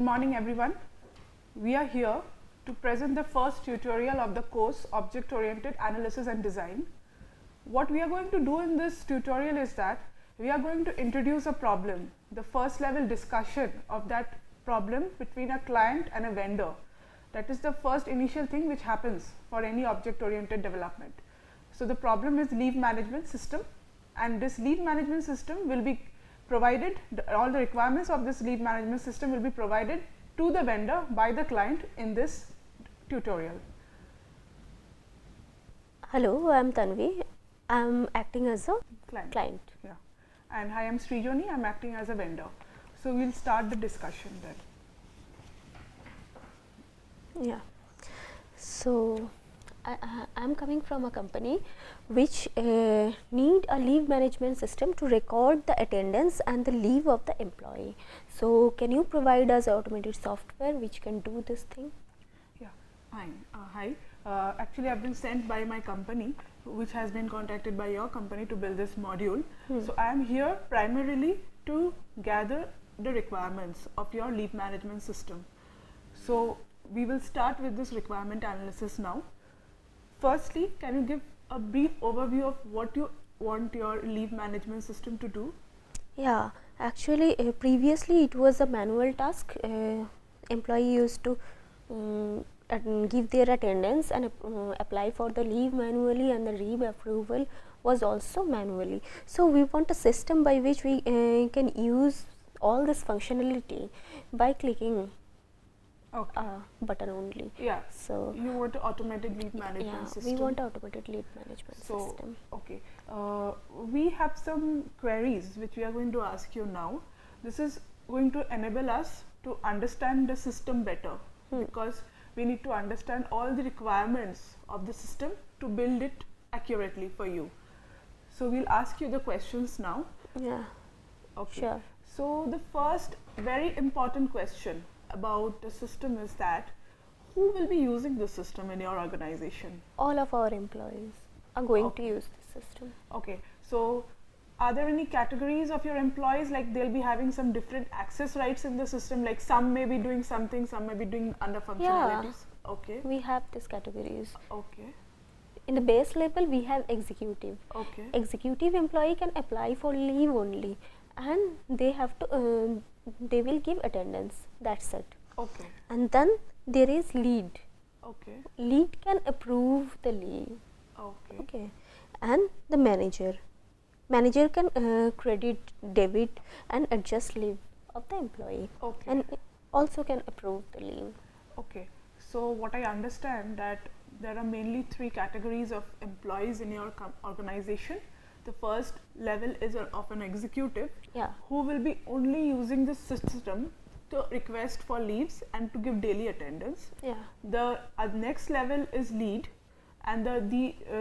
morning everyone. We are here to present the first tutorial of the course Object Oriented Analysis and Design. What we are going to do in this tutorial is that we are going to introduce a problem, the first level discussion of that problem between a client and a vendor. That is the first initial thing which happens for any object oriented development. So the problem is leave management system, and this leave management system will be provided, all the requirements of this leave management system will be provided to the vendor by the client in this tutorial. Hello, I am Tanvi. I am acting as a client. Yeah. And hi, I am Srijoni. I am acting as a vendor. So we will start the discussion then. Yeah. So I am coming from a company which need a leave management system to record the attendance and the leave of the employee. So can you provide us automated software which can do this thing? Yeah, fine. Hi. Actually, I have been sent by my company, which has been contacted by your company to build this module. So I am here primarily to gather the requirements of your leave management system. So we will start with this requirement analysis now. Firstly, can you give a brief overview of what you want your leave management system to do? Yeah, actually previously it was a manual task. Employee used to give their attendance and apply for the leave manually, and the leave approval was also manually. So we want a system by which we can use all this functionality by clicking button only. Yeah. So you want automated leave management system. We want automated leave management system. Okay. We have some queries which we are going to ask you now. This is going to enable us to understand the system better, because we need to understand all the requirements of the system to build it accurately for you. So we'll ask you the questions now. Yeah. Okay. Sure. So the first very important question about the system is that who will be using the system in your organization? All of our employees are going to use the system. Okay. So are there any categories of your employees, like they'll be having some different access rights in the system, like some may be doing something, some may be doing under functionalities? Yeah. Okay. We have these categories. Okay. In the base level we have executive. Okay. Executive employee can apply for leave only, and they have to they will give attendance, that's it. Okay. And then there is lead. Okay. Lead can approve the leave. Okay. Okay. And the manager can credit, debit and adjust leave of the employee. Okay. And also can approve the leave. Okay. So what I understand that there are mainly three categories of employees in your organization. The first level is of an executive, who will be only using the system to request for leaves and to give daily attendance. Yeah. The next level is lead, and the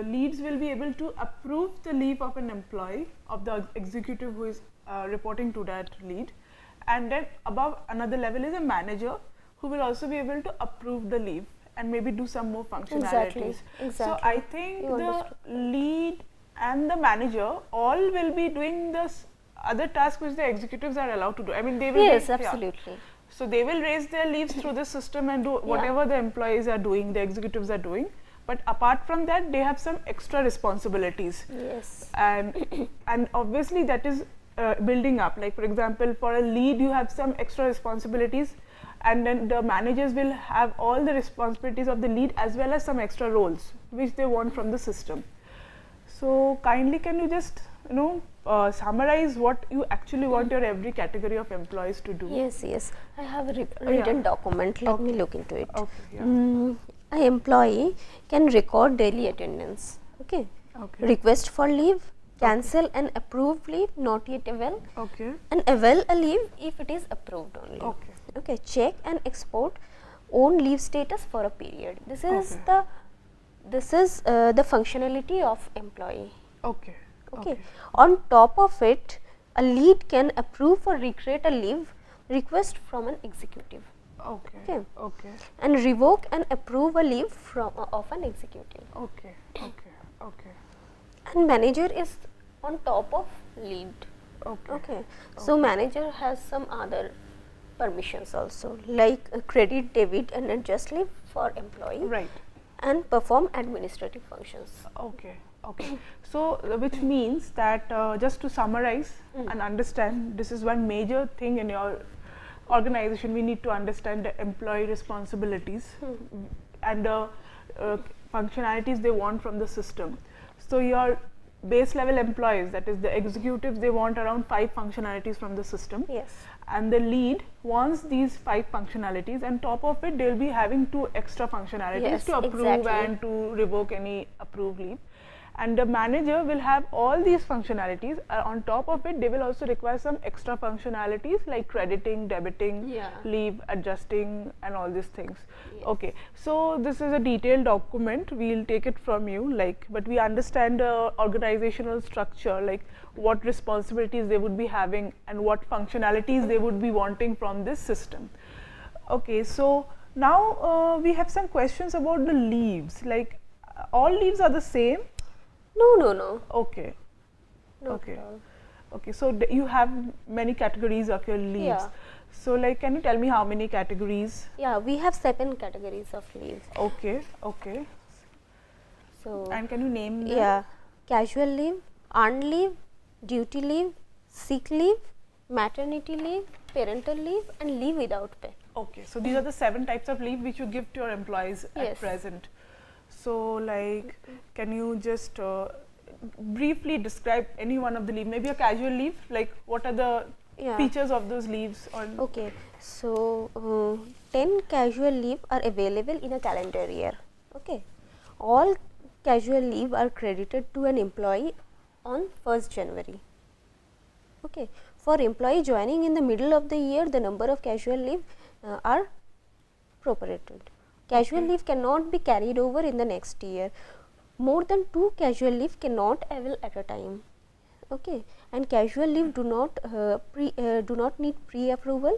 leads will be able to approve the leave of an employee, of the executive who is reporting to that lead. And then above another level is a manager, who will also be able to approve the leave and maybe do some more functionalities. Exactly. So I think the lead and the manager all will be doing this other task which the executives are allowed to do. I mean, they will. Yes, absolutely. Yeah. So they will raise their leaves through the system and do whatever the employees are doing, the executives are doing. But apart from that, they have some extra responsibilities. Yes. And obviously that is building up. Like for example, for a lead, you have some extra responsibilities, and then the managers will have all the responsibilities of the lead as well as some extra roles which they want from the system. So kindly can you just summarize what you actually want your every category of employees to do? Yes. I have a written document. Let me look into it. Okay. Yeah. An employee can record daily attendance. Okay. Request for leave, cancel and approve leave not yet avail. Okay. And avail a leave if it is approved only. Okay. Okay. Check and export own leave status for a period. This is the functionality of employee. Okay. On top of it, a lead can approve or recreate a leave request from an executive. Okay. And revoke and approve a leave from of an executive. Okay. And manager is on top of lead. Okay. So manager has some other permissions also, like credit, debit and adjust leave for employee, Right. and perform administrative functions. Okay. Okay. So, which means that just to summarize and understand, this is one major thing in your organization. We need to understand the employee responsibilities and the functionalities they want from the system. So, your base level employees, that is the executives, they want around 5 functionalities from the system. Yes. And the lead wants these 5 functionalities, and top of it they will be having 2 extra functionalities Yes, to approve exactly. and to revoke any approved leave. And the manager will have all these functionalities. On top of it, they will also require some extra functionalities like crediting, debiting, Yeah. leave, adjusting and all these things. Yes. Okay, so this is a detailed document, we will take it from you, like, but we understand the organizational structure, like what responsibilities they would be having and what functionalities they would be wanting from this system. Okay, so now we have some questions about the leaves, like all leaves are the same? No. Okay. Not Okay. at all. Okay, so you have many categories of your leaves. Yeah. So, like, can you tell me how many categories? Yeah, we have 7 categories of leave. Okay, okay. So And can you name them? yeah, casual leave, earned leave, duty leave, sick leave, maternity leave, parental leave and leave without pay. Okay, so these are the 7 types of leave which you give to your employees at Yes. present. So, like, can you just briefly describe any one of the leave? Maybe a casual leave, like what are the Yeah. features of those leaves? On Okay, so 10 casual leave are available in a calendar year. Okay, all casual leave are credited to an employee on 1st January. Okay, for employee joining in the middle of the year, the number of casual leave are prorated. Casual Okay. leave cannot be carried over in the next year. More than 2 casual leave cannot avail at a time. Okay, and casual leave do not need pre-approval,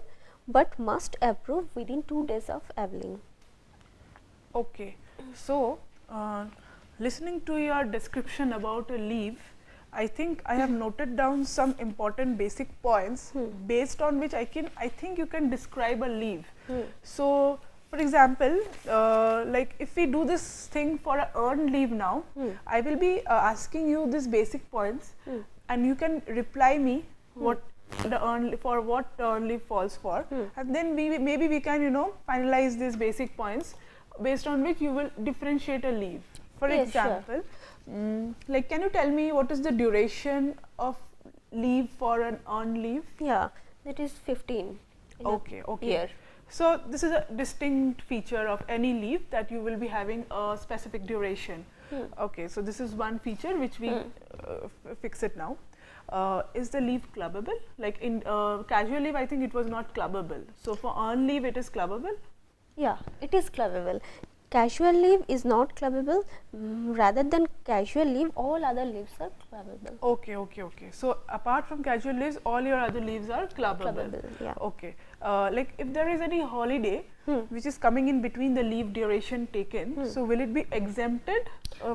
but must approve within 2 days of availing. Okay, so listening to your description about a leave, I think I have noted down some important basic points based on which I think you can describe a leave. So, for example, like if we do this thing for a earned leave now, I will be asking you these basic points, and you can reply me what the what earned leave falls for, and then maybe we can finalize these basic points based on which you will differentiate a leave. For Yes, sure. example, like, can you tell me what is the duration of leave for an earned leave? Yeah, that is 15 in a Okay, okay. year. So this is a distinct feature of any leave, that you will be having a specific duration. Okay, so this is one feature which we fix it now. Is the leave clubbable? Like in casual leave, I think it was not clubbable. So for earned leave, it is clubbable? Yeah, it is clubbable. Casual leave is not clubbable. Rather than casual leave, all other leaves are clubbable. Okay, okay, okay. So apart from casual leaves, all your other leaves are clubbable. Clubbable, yeah. Okay. Like if there is any holiday which is coming in between the leave duration taken, so will it be exempted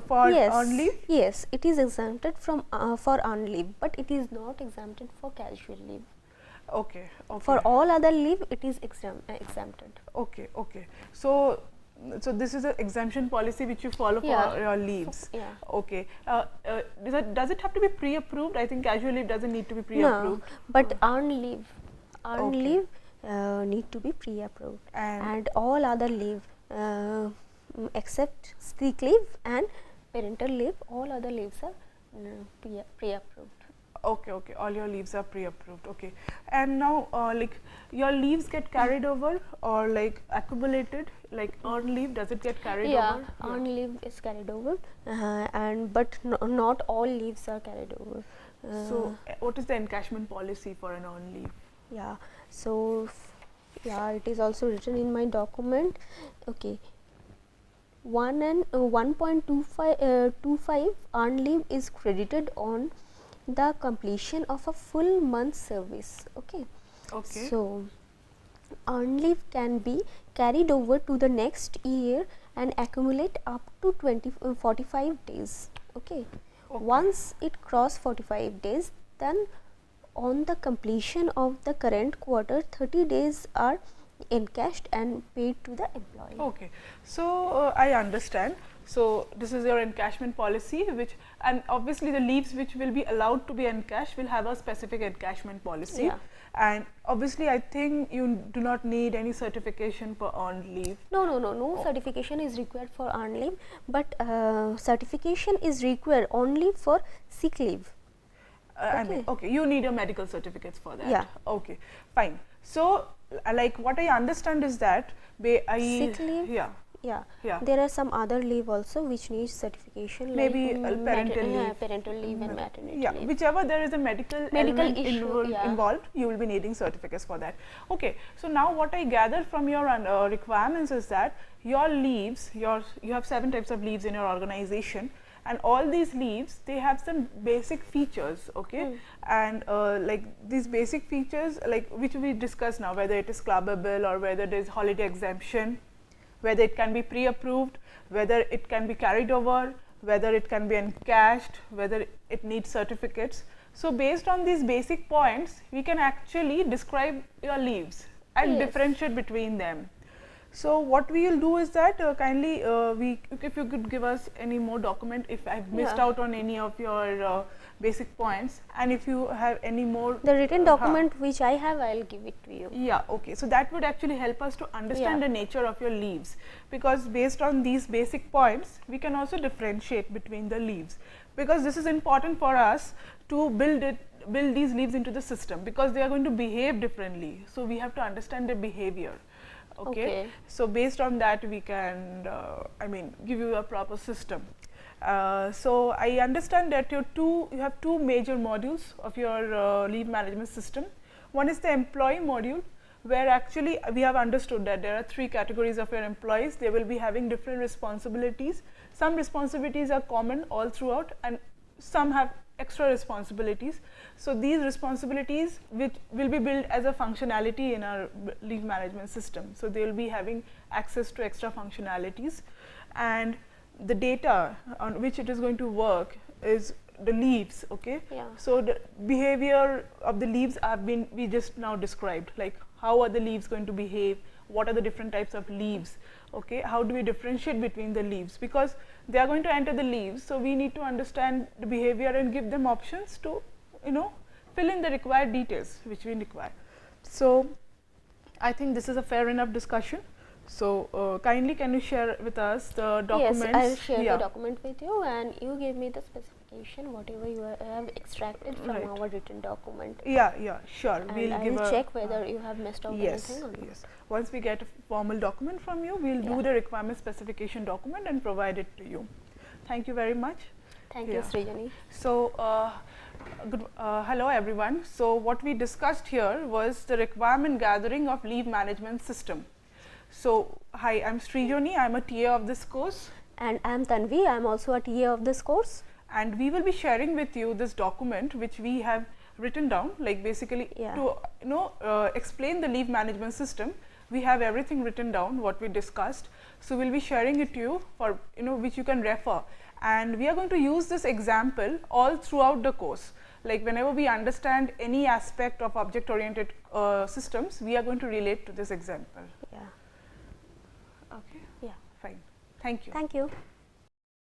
for earned leave? Yes, it is exempted from for earned leave, but it is not exempted for casual leave. Okay, okay. For all other leave, it is exempted. Okay, okay. So this is an exemption policy which you follow for Yeah. your leaves. Yeah. Okay. Does it have to be pre-approved? I think casual leave doesn't need to be pre-approved. No, but earned leave Okay. need to be pre-approved, And- and all other leave except sick leave and parental leave, all other leaves are pre-approved. Okay, okay. All your leaves are pre-approved. Okay. And now, like, your leaves get carried over or like accumulated? Like earned leave, does it get carried over? Earned leave is carried over, and but not all leaves are carried over. So, what is the encashment policy for an earned leave? Yeah, so it is also written in my document. Okay, 1.25 earned leave is credited on the completion of a full month service. Okay, Okay. so earned leave can be carried over to the next year and accumulate up to 45 days. Okay. Okay. Once it cross 45 days, then on the completion of the current quarter, 30 days are encashed and paid to the employee. Okay, so I understand. So this is your encashment policy, which, and obviously the leaves which will be allowed to be encashed will have a specific encashment policy. Yeah. And obviously, I think you do not need any certification for earned leave. No certification is required for earned leave, but certification is required only for sick leave. I mean, okay, you need your medical certificates for that. Yeah. Okay, fine. So, like what I understand is that Sick leave? Yeah. Yeah. Yeah. There are some other leave also which needs certification. Maybe like parental leave. Yeah, parental leave and maternity Yeah, leave. whichever there is a medical element issue, involved, you will be needing certificates for that. Okay, so now what I gathered from your requirements is that your leaves, you have 7 types of leaves in your organization, and all these leaves, they have some basic features, okay, and like these basic features, like which we discuss now, whether it is clubbable or whether there is holiday exemption, whether it can be pre-approved, whether it can be carried over, whether it can be encashed, whether it needs certificates. So based on these basic points, we can actually describe your leaves and differentiate between them. So what we will do is that kindly if you could give us any more document if I've missed out on any of your basic points, and if you have any more. The written document which I have, I'll give it to you. Yeah, okay. So that would actually help us to understand the nature of your leaves, because based on these basic points, we can also differentiate between the leaves, because this is important for us to build these leaves into the system, because they are going to behave differently. So we have to understand their behavior. Okay. So based on that, we can, give you a proper system. So I understand that you have 2 major modules of your leave management system. One is the employee module, where actually we have understood that there are 3 categories of your employees. They will be having different responsibilities. Some responsibilities are common all throughout, and some have extra responsibilities. So these responsibilities which will be built as a functionality in our leave management system. So they will be having access to extra functionalities, and the data on which it is going to work is the leaves. Okay. Yeah. So the behavior of the leaves we just now described, like how are the leaves going to behave, what are the different types of leaves, okay, how do we differentiate between the leaves, because they are going to enter the leaves. So we need to understand the behavior and give them options to, fill in the required details which we require. So I think this is a fair enough discussion. So kindly can you share with us the documents? Yes, I will share the document with you, and you give me the specification, whatever you have extracted from our written document. Yeah, sure. And we'll I will check whether you have missed out anything or not. Yes. Once we get a formal document from you, we'll do the requirement specification document and provide it to you. Thank you very much. Thank you, Srijani. So, hello everyone. So, what we discussed here was the requirement gathering of leave management system. So, hi, I'm Srijani, I'm a TA of this course. And I'm Tanvi, I'm also a TA of this course. And we will be sharing with you this document which we have written down, like basically to explain the leave management system. We have everything written down, what we discussed. So, we'll be sharing it to you for, which you can refer. And we are going to use this example all throughout the course. Like whenever we understand any aspect of object-oriented systems, we are going to relate to this example. Yeah. Okay. Yeah. Fine. Thank you. Thank you.